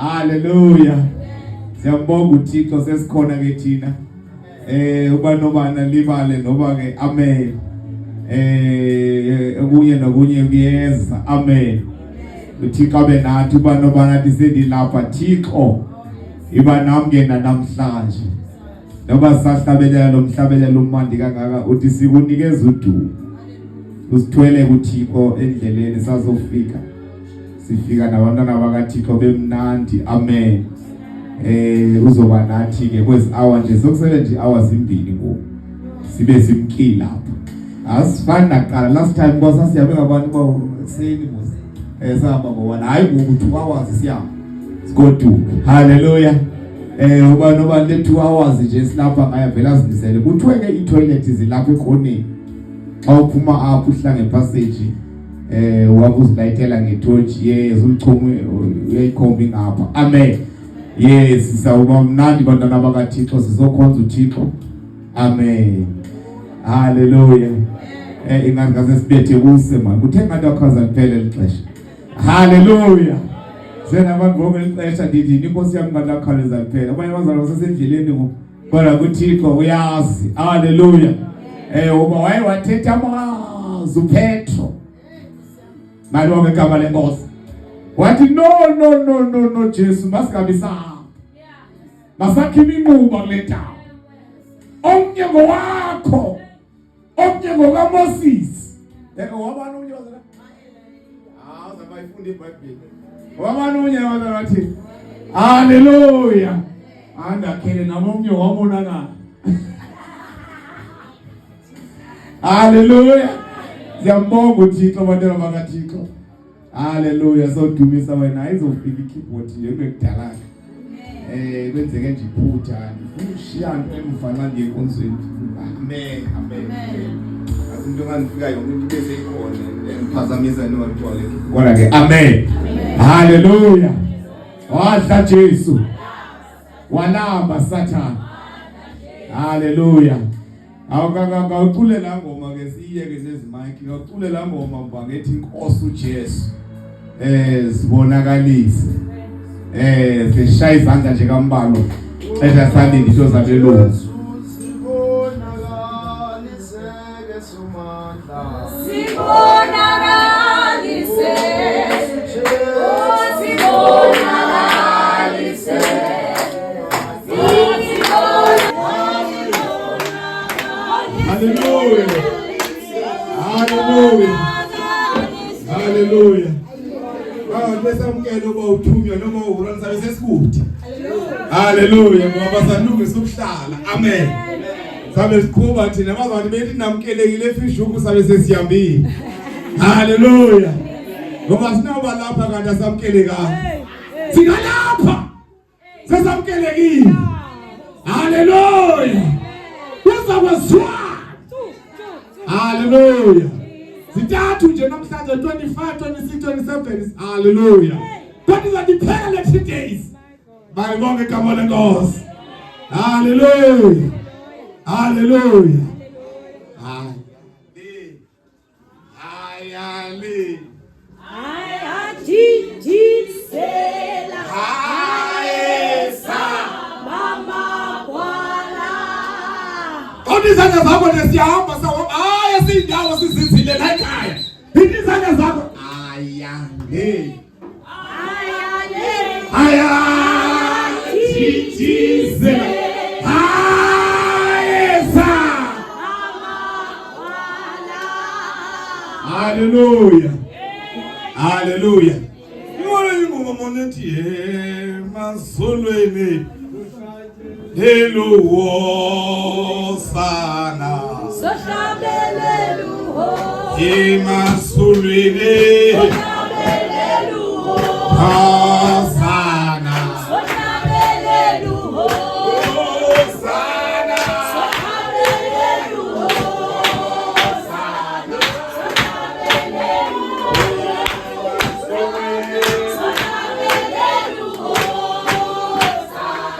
Haleluya. Siyambonga uThixo sesikhona ke thina. Uba nobana libale noba ke amen. Okunye nokunye kuyeza. Amen. uThixo abe nathi uba nobana nathi sedilapha Thixo. Iba nami ngena namhlanje. Noba sahlabelela lo mhlabelelo umandi kangaka uthi sikunikeza udumo. Usithwele kuThixo endleleni sazofika. Sifika nabantwana bakaThixo bemnandi. Amen. Uzoba nathi ke kwezi hour nje sokusele nje hours 2 ngoku. Sibe simkile lapha. Asifana naqala last time ngoba siyabe ngabantu bakuseni mos. Sahamba ngo1 hayi ngoku 2 hours siyama. Sigodu. Hallelujah. Uba noba le 2 hours nje silapha ngaya vela sinisele. Kuthiwe ke i-toilet zilapha ekhoneni. Xa uphuma apho uhlange passage wabuzilayithela ngetorch yes umchume uyayikhomba ngapha. Amen. Yes sawuba mnandi bantwana bakaThixo sizokhonza uThixo. Amen. Hallelujah. Ingaze sibethe kuse manje kuthe ngathi akhaza kuphela lixesha. Hallelujah. Sena abantu bonke lixesha ndithi inkosi yami ngathi akhaza kuphela. Abanye bazalwa sasendleleni ngoku kodwa kuThixo uyazi. Hallelujah. Uba waye wathetha amazwi uPetro. Mali wonke igama lenkosi. Wathi no Jesu masikabisa. Masakhima inquba kule ndawo. Omnye ngowakho. Omnye ngokaMoses. Wabani unye wazana? Zabayifunde iBhayibheli. Wabani unye wazana wathi? Hallelujah. Andakhele namomnye wabonakala. Hallelujah. Siyambonga uThixo bantwana bakaThixo. Hallelujah. So dumisa wena ayizofika ikeyboard nje bekudalaka. Kwenzeke nje iphutha ngifuna ushiya into emfana nje enkonzweni. Amen. Asinto ngifika yonke into bese ikhona emphazamisa nowatwale. Kodwa ke amen. Hallelujah. Wadla Jesu. Walamba Satan. Hallelujah. Awukaculela ngoma ke siyeke nezimike ngaculela ngoma mbangethi inkosi uJesu sibonakalise sishaya izandla nje kambalo xesha salindi into zabelungu Hallelujah. Bese amkele uba uthunywa noma uhurana sabe sesikude. Hallelujah. Ngoba sanungisa ukuhlala. Amen. Sabe sikhuba thina bazantu bethi namkelekile efishuku sabe sesiyambile. Hallelujah. Ngoba sinoba lapha kanti asamkeleka. Sika lapha. Sesamkelekile. Hallelujah. Kuzabazwa. Hallelujah. Zithathu nje namhlanje 25, 26, 27. Hallelujah. But these are the pearly days. Bayibonke igama lenkosi. Hallelujah. Hallelujah. Izandla zakho nesiyahamba sawo sindawo sizizile la ekhaya. Izandla zakho Jesus. Hallelujah. Hallelujah. Ngibona ingoma monethi mazolweni. Hello sana. Sohlabelelu ho. Imasulwini. Sohlabelelu ho. Sana. Sohlabelelu ho. Sana. Sohlabelelu ho. Sana. Sohlabelelu ho. Sohlabelelu ho. Sana.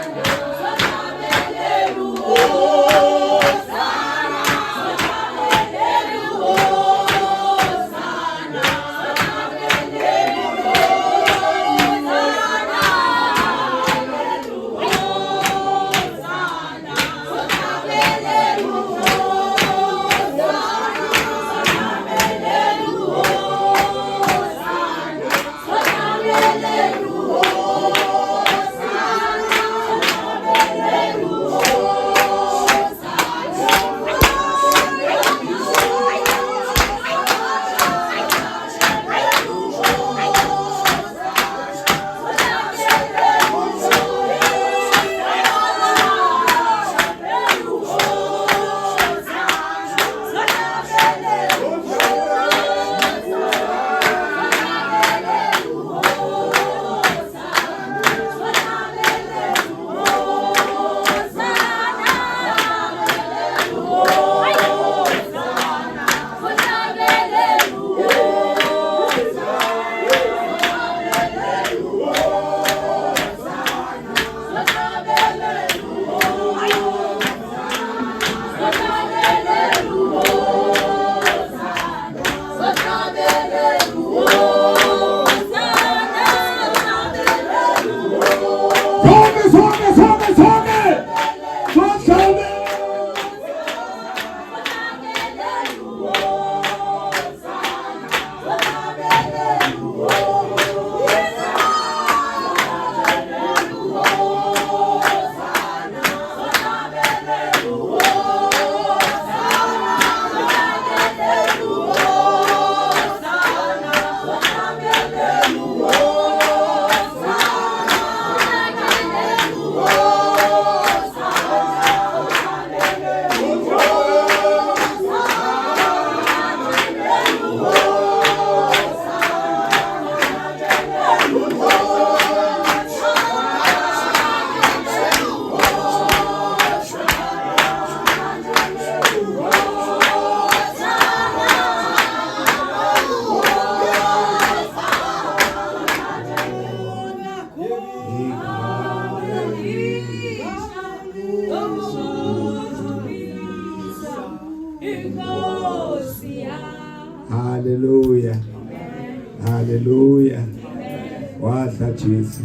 Jesu.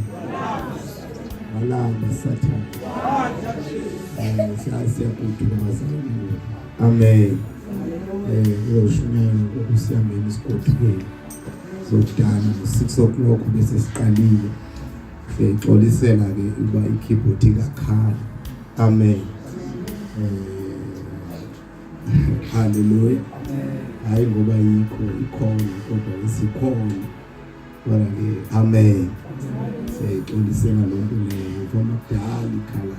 Malamba Satan. Siyakudula bazalwane. Amen. Uyoshunyela ukusiyambeni isikotweni. Zodana 6 o'clock bese siqalile. Sixolisela ke uba i-keyboard ingakhala. Amen. Hallelujah. Hayi ngoba yikho ikhona kodwa isikhona. Kodwa ke amen. Sixolisela lonto leyo from akudala ikhala.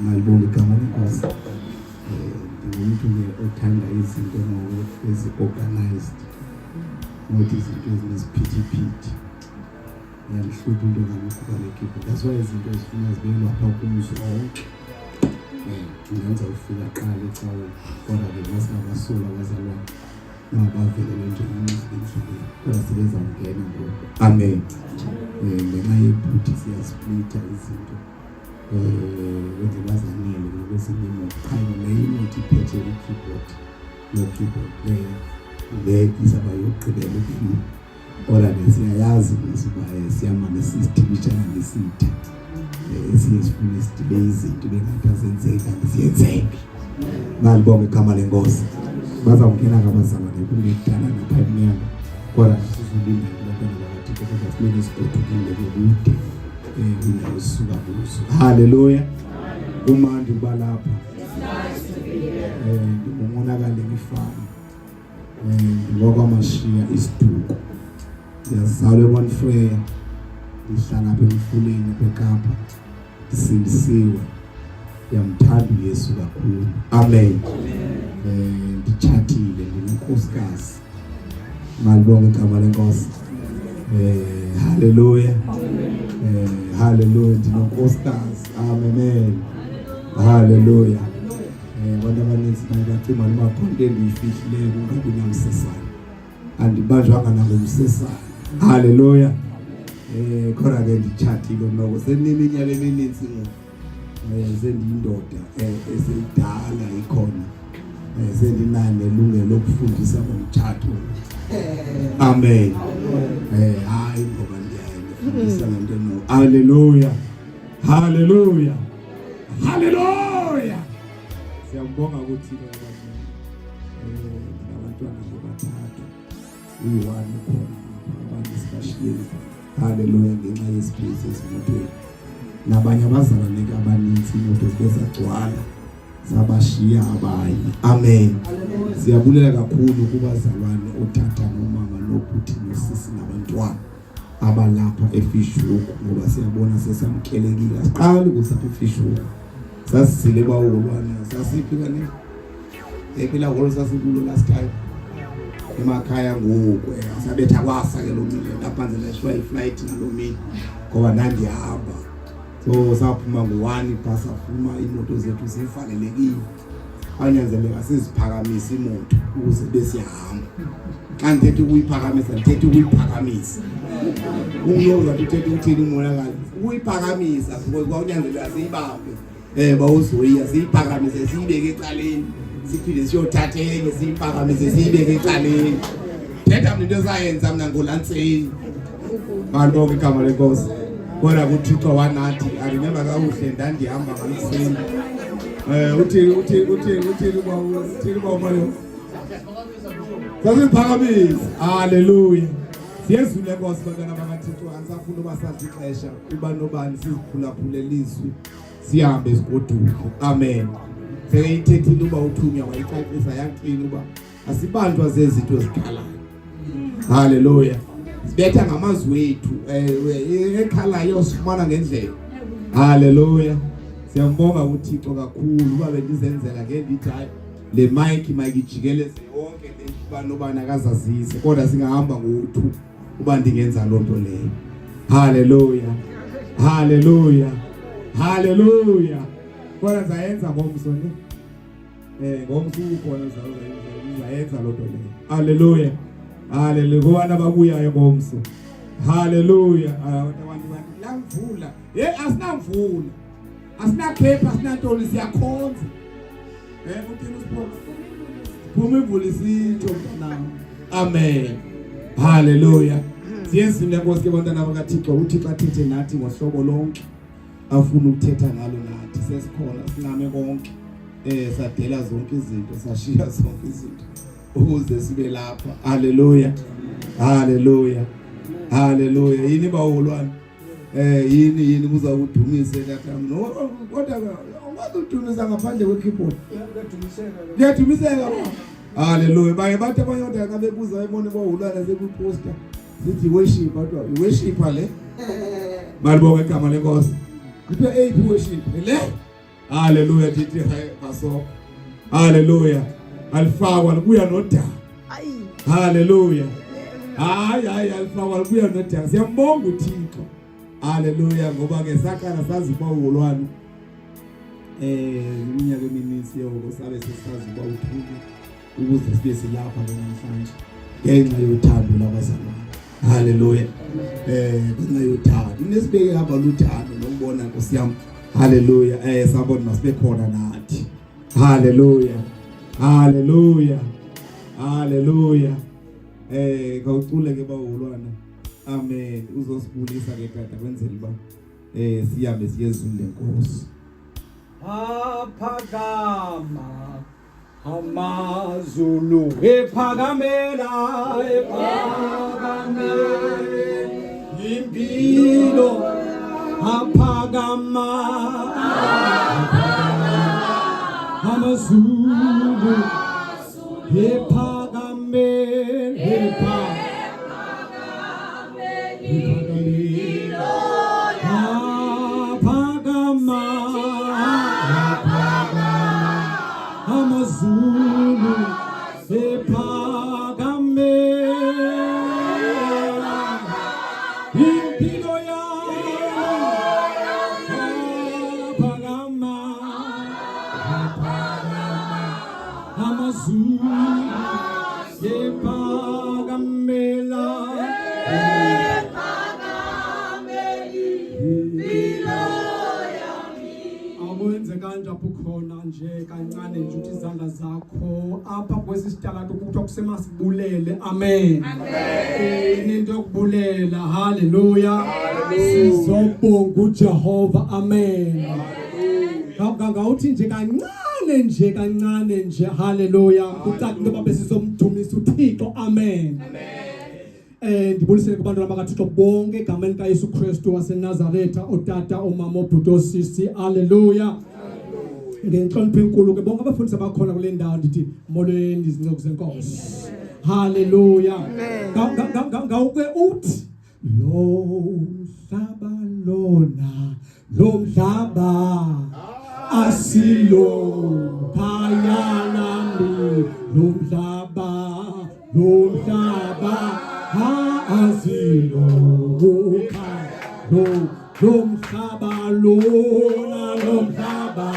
Malibonga igama lenkosi. Umuntu ke othanda izinto ezi-organized. Not izinto ezinesiphithiphithi. Ngiyamhlupha into ngalokho kwale-keyboard. That's why izinto ezifuna zibe lapha kumzi onke. Ngenza ufika qala ecawe kodwa ke masingabasula abazalwane nabavelele nje emizini kodwa sebezawungena ngoku. Amen. Ngenxa yebhuti siyasplita izinto wenze bazanele ngokwezinye imoto khanye leyo imoto iphethe i-keyboard le izaba yokugqibela ukufika kodwa ke siyayazi ukuba siyamane sistimishana nesitha esinye sifuna isidibe izinto bengaphazenzeki kanti siyenzeke. Malibonga igama lenkosi. Bazawungena ngabazalwane kungekudala napha emnyama kodwa sizolinda abantwana bakaThixo kodwa sibone sigodukile kude indawo sisuka kuzo. Haleluya. Umandi uba lapha ngimonakale ngifana ngokwamashiya isiduko yazalwe eMonfreya ngihlala apha emfuleni eKapa sindisiwe yamthanda uYesu kakhulu. Amen. Ndichatile ndinenkosikazi. Malibonga igama lenkosi. Haleluya. Haleluya ndinonkosikazi. Amen. Haleluya. Abantu abaninzi bathi mali makhonto endiyifihlileyo kungabi namsesane. Andibanjwanga nangomsesane. Haleluya. Khona ke ndichatile noko seniminyaka emininzi sendiyindoda eseyidala ikhona sendinalo ilungelo lokufundisa ngomtshato. Amen. Hayi ngoba ndiyayifundisa ngento no. Haleluya. Haleluya. Haleluya. Siyambonga ukuthi abantwana abathathu uyiwani khona abantu sibashiyile. Haleluya ngenxa yesiphiwo esimotweni. Nabanye abazalwane abaninzi imoto zibezagcwala zabashiya abanye. Amen. Siyabulela kakhulu kubazalwane otata nomama nobhuti nosisi nabantwana abalapha eFishhoek ngoba siyabona sesamkelekile. Asiqala ukuthi apha eFishhoek sasizile bawolwane sasiphi kani ephila holo sasikulo last time emakhaya ngoku sabetha kwasa ke lo mini laphanze leshwa iflight ngalo mini ngoba nandihamba so saphuma ngo1 bhasa phuma imoto zethu sifanelekile anyanzeleka siziphakamisa imoto ukuze besiyahamba xa ndithethe ukuyiphakamisa ndithethe ukuyiphakamisa unyoza uthethe uthini umonakalo ukuyiphakamisa ngoba unyanzeleka siyibambe bawuzoya siyiphakamise siyibeke ecaleni siphinde siyothatha enye siyiphakamise siyibeke ecaleni thetha into ezayenza mina ngoLantseni malibonga igama lenkosi kodwa kuThixo wanathi I remember kakuhle ndandihamba ngaLantseni uthini kwayo sasiphakamisa. Haleluya. Siyezule Nkosi bantwana bakaThixo ansafuna ubasazi ixesha kuba nobani siziphulaphule lizwi sihambe esigoduko. Amen. Seyithethile uba uthunywa wayicacisa yaqina uba asibanjwa zezinto ezikhalayo. Haleluya. Sibetha ngamazwi ethu ekhalayo sifumana ngendlela. Haleluya. Siyambonga uThixo kakhulu uba bendizenzela ngendithi hayi le mic mayijikeleze yonke le kuba nobani akazazise kodwa singahamba ngo2 uba ndingenza lonto leyo. Haleluya. Haleluya. Haleluya. Kodwa zayenza ngomso ne ngomso ukhona zayenza lonto leyo. Haleluya. Haleluya. Kubana babuyayo ngomso. Haleluya. Abantu lamvula asinamvula asinakhepha asinantoni siyakhonza uthini usipho phuma imvula isitsho mntana. Amen. Haleluya. Siyezile Nkosi ke bantwana bakaThixo uThixo athethe nathi ngohlobo lonke afuna ukuthetha ngalo nathi sesikhona siname konke sadela zonke izinto sashiya zonke izinto ukuze sibe lapha. Haleluya, haleluya, haleluya. Yini bawolwana yini kuzawudumise kathami no kodwa ungadumisa ngaphandle kwe-keyboard kuyadumiseka. Haleluya. Baye bathi abanye kodwa akabebuza ebone bawolwana sekuposta sithi worship kodwa i-worship le malibonke igama lenkosi kuthiwa eyiphi worship le. Haleluya. Thithi baso. Haleluya. Alifakwa kuya nodaba. Haleluya. Hayi alifakwa kuya nodaba. Siyambonga uThixo. Haleluya. Ngoba ngesakhala sazi bawolwana iminyaka emininzi yoko sabe sesazi bawuthula ukuze sibe silapha namhlanje ngenxa yothando labazalwane. Haleluya. Ngenxa yothando nesibeke hamba luthando nokubona Nkosi yami. Haleluya. Sabona masibe khona nathi. Haleluya. Haleluya. Haleluya. Kawucule ke bawolwana. Amen. Uzosibulisa ke tata kwenzela uba siyabe siyezwile Nkosi. Aphakama amazulu ephakamela impilo aphakama amazulu ephakamela Zulu ephakame impilo yaphakama amazulu ephakamela kanjapho khona nje kancane nje uthi izandla zakho apha kwesisitalato kuthiwa kusemasibulele. Amen. Into yokubulela. Haleluya. Sizobonga uJehova. Amen. Ngawuthi nje kancane nje. Haleluya. Kucaci into babe sizomdumisa uThixo. Amen. Ndibulisele kubantwana bakaThixo bonke egameni kaYesu Kristu waseNazaretha, otata, omama, obhuti, osisi. Haleluya. Ngenhlonipho enkulu ke bonke abafundisi abakhona kule ndawo ndithi molweni izinceku zenkosi. Haleluya. Ngawuke uthi lo mhlaba lo mhlaba asilo khaya lami lo mhlaba asilo khaya lo mhlaba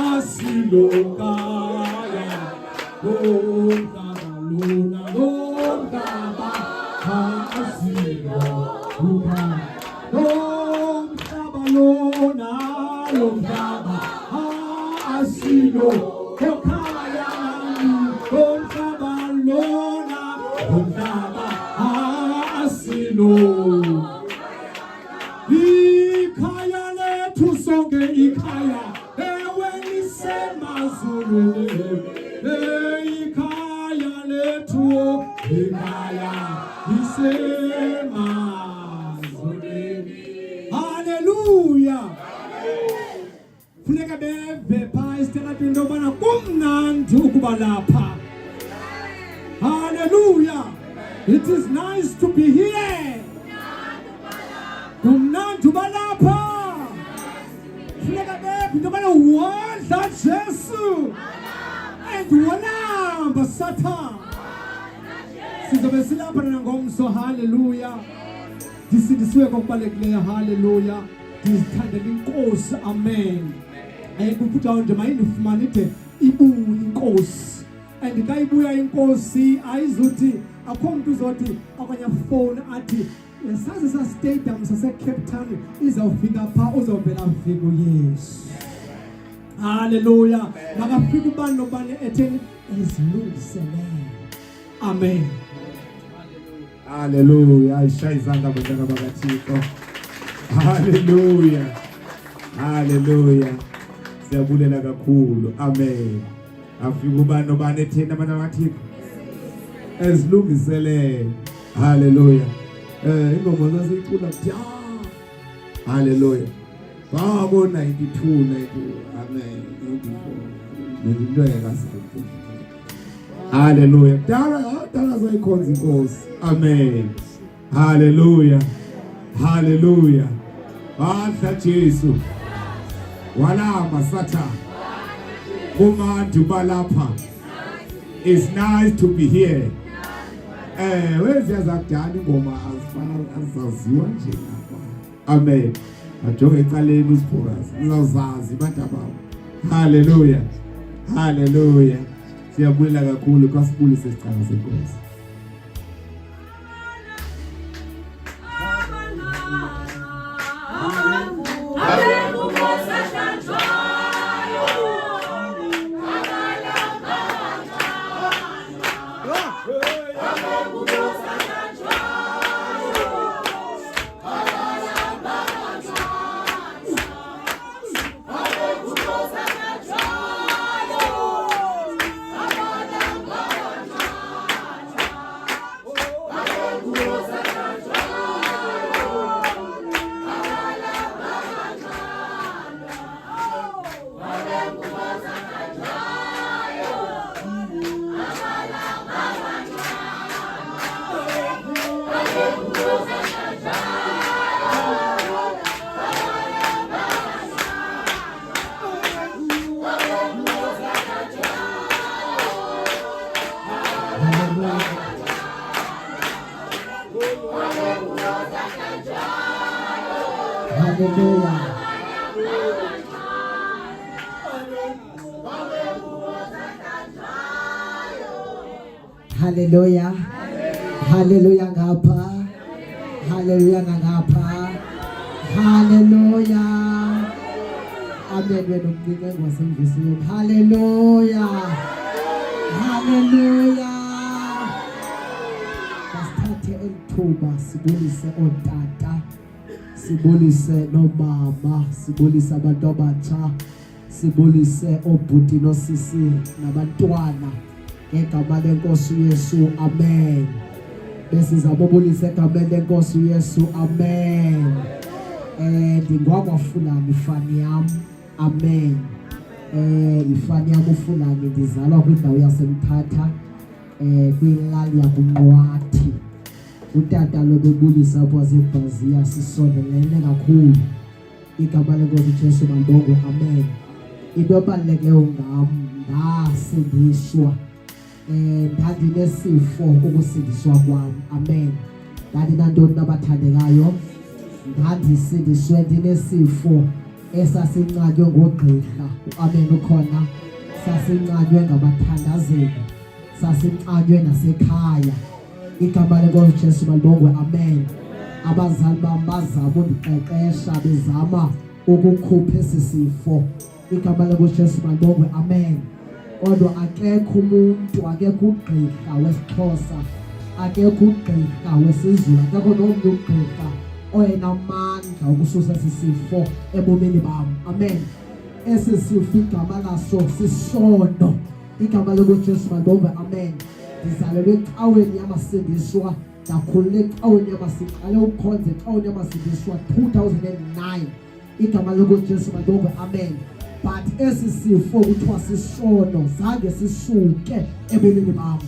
asilo khaya lo mhlaba asilo asilo khaya asilo ikhaya lethu sonke ikhaya ewe lisemazulu ikhaya lethu ikhaya lisemazulu. Haleluya. Funeka beve phaa esitalatweni into yobana kumnandi ukuba lapha. Hallelujah. It is nice to be here. Kumnandi uba lapha. Funeka beve into yobana wondla Jesu and wolamba Satan. Sizobe silapha nangomso. Hallelujah. Ndisindisiwe kokubalulekileyo. Hallelujah. Ndizithandela inkosi. Amen. Ayikuphuta nje mayindifumane ide ibuye inkosi. And xa ibuya inkosi ayizuthi akho mntu uzothi okanye phone athi saze sa stadium sase-Cape Town izawufika phaa uzawuvela fika uYesu. Haleluya. Makafika ubani nobani etheni ezilungiselele. Amen. Haleluya. Ayishaya izandla bantwana bakaThixo. Haleluya. Haleluya. Siyabulela kakhulu. Amen. Afika ubani nobani ethenda abantwana bakaThixo. Esilungisele. Haleluya. Ingoma zasicula kuthi haleluya. Babo 92 92 amen. 94. Into yakaSathane. Haleluya. Dala zayikhonza inkosi. Amen. Haleluya. Haleluya. Badla Jesu. Walama Sathane. Kumantu balapha. It's nice to be here. Wezi yazakudala ingoma azifana azaziwa nje lapha. Amen. Ajonge ecaleni usiphorasi. Uzazazi bantu ababo. Haleluya. Haleluya. Siyabulela kakhulu kwasibulise isicelo senkosi. Haleluya. Haleluya ngapha. Haleluya ngapha. Haleluya. Amen wena umkike ngwasemvisini. Haleluya. Haleluya. Basithathe elithuba sibulise ontata. Sibulise nomama, sibulise abantu abatsha, sibulise obhuti nosisi nabantwana ngegama lenkosi uYesu. Amen. Besizabulisa egameni lenkosi uYesu. Amen. Ndingwamafulani ifani yami. Amen. Ifani yami uFulani ndizalwa kwindawo yaseMthatha kwilali yakuNqwathi. Utata lo bebulisa apho waseBrazil sisondelene kakhulu. Igama lenkosi uJesu mandongo. Amen. Into ebalulekileyo ngam ndasindiswa. Ndandinesifo ukusindiswa kwam. Amen. Ndandinantoni nabathandekayo? Ndandisindiswe ndinesifo esasinqanywe ngogqirha. Amen. Ukhona sasinqanywe ngabathandazeli, sasinqanywe nasekhaya. Igama lenkosi uJesu malibongwe. Amen. Abazali bam bazama undiqeqesha bezama ukukhupha esi sifo. Igama lenkosi uJesu malibongwe. Amen. Kodwa akekho umuntu, akekho ugqirha wesiXhosa, akekho ugqirha wesiZulu, akekho nomnye ugqirha oyenamandla ukususa esi sifo ebomini bam. Amen. Esi sifo igama laso sisono. Igama lenkosi uJesu malibongwe. Amen. Ndizalelwe ecaweni yamasindiswa, ndakhulula ecaweni yamasiqale ukhonze ecaweni yamasindiswa 2009. Igama lenkosi uJesu malibongwe. Amen. But esi sifo kuthiwa sisono zange sisuke ebomini bam.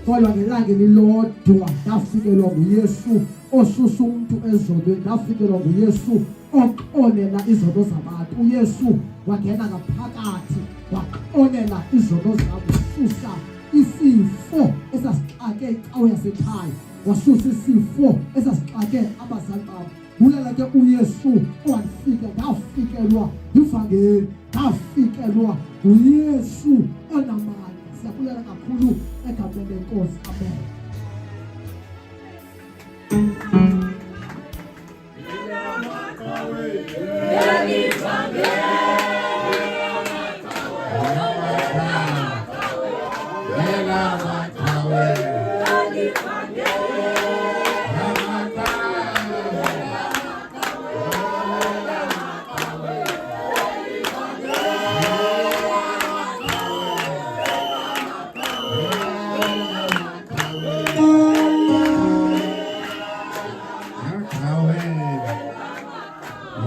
Kodwa ngelanga elilodwa ndafikelwa nguYesu osusa umuntu ezonweni. Ndafikelwa nguYesu oxolela izono zabantu. uYesu wangena ngaphakathi waxolela izono zabo, wasusa isifo esasixake icawe yasekhaya, wasusa isifo esasixake abazali babo. Bulela ke uYesu owafika, ndafikelwa ivangeli, ndafikelwa nguYesu onamandla. Siyabulela kakhulu egameni lenkosi. Amen.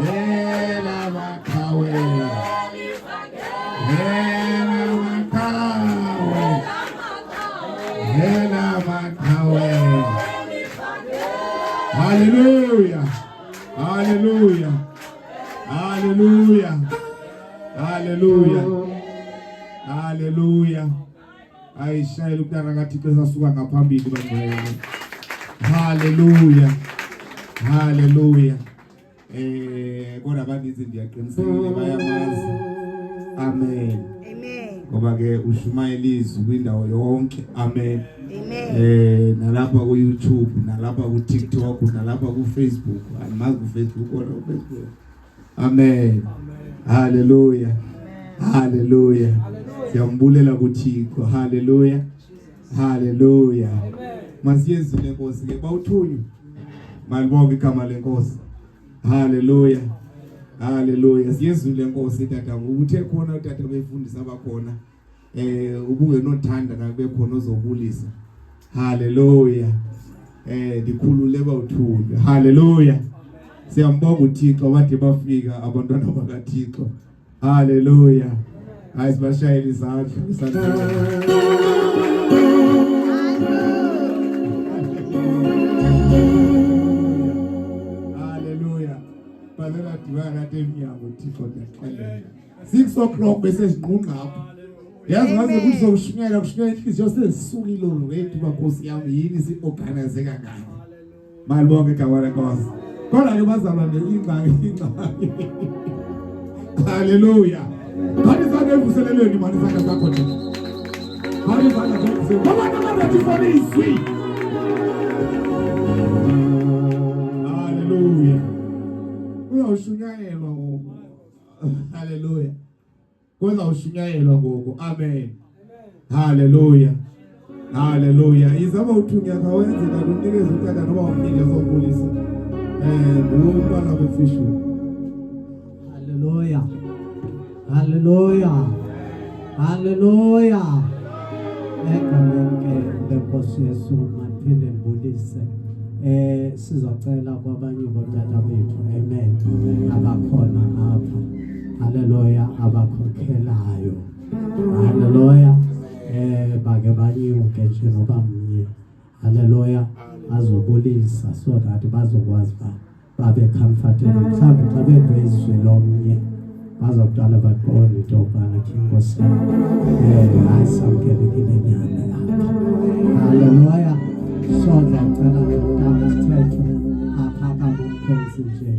Hela makawe. Hela makawe. Hela makawe. Hallelujah. Hallelujah. Hallelujah. Hallelujah. Hallelujah. Ayishayela ukutana kaThixo esasuka ngaphambili bangcwele. Hallelujah. Hallelujah. Kodwa abaninzi ndiyaqinisekile bayamazi. Amen. Amen. Ngoba ke ushumayela ilizwi kwindawo yonke. Amen. Amen. Nalapha ku YouTube, nalapha ku TikTok, nalapha ku Facebook. Andimazi ku Facebook kodwa ku Facebook. Amen. Hallelujah. Hallelujah. Siyambulela kuThixo. Hallelujah. Hallelujah. Masiyezile Nkosi ke bawuthunywa. Malibonke igama lenkosi. Hallelujah. Hallelujah. Siyezile Nkosi tata uthe khona utata befundisa abakhona. Ubungenothanda kakube khona ozobulisa. Hallelujah. Dikhulule bawuthunywa. Hallelujah. Siyambonga uThixo bathi bafika abantwana bakaThixo. Hallelujah. Ayisibashayeli izandla. Hallelujah. Bazela dibana temnyango uThixo ngiyaxelela. 6 o'clock bese sinqunqa apha. Yazi ngaze kuzoshunyela kushunyela inhliziyo sezisukile wethu baKhosi yami yini si-organize kangaka. Malibonke igama lenkosi. Kodwa ke bazalwane ingxaki. Hallelujah. Kanti sake evuselelweni manje saka sakho nje. Kanti sake evuselelweni. Ngoba nabathi for izwi. Hallelujah. Uyawushunyayelwa ngoku. Hallelujah. Uzawushunyayelwa ngoku. Amen. Hallelujah. Hallelujah. Izaba uthunya kawenze kalunikeze utata noba umnikeze zokulisa. Ngumntwana befishu. Hallelujah. Hallelujah. Hallelujah. Egameni lenkosi Yesu maphinde mbulise. Sizocela kwabanye botata bethu. Amen. Abakhona apha. Hallelujah. Abakhokhelayo. Hallelujah. Bake banyuke nje noba mnye. Hallelujah. Azobulisa so that bazokwazi babe comfortable. Mhlawumbe xa bedwezwe lomnye bazoqala baqonde into yokubana Nkosi ayisamkelekile nyana lapha. Hallelujah. So ndiyacela ngomntana sithetho apha kamumkhosi nje.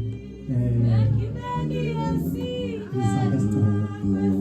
Isake sicela.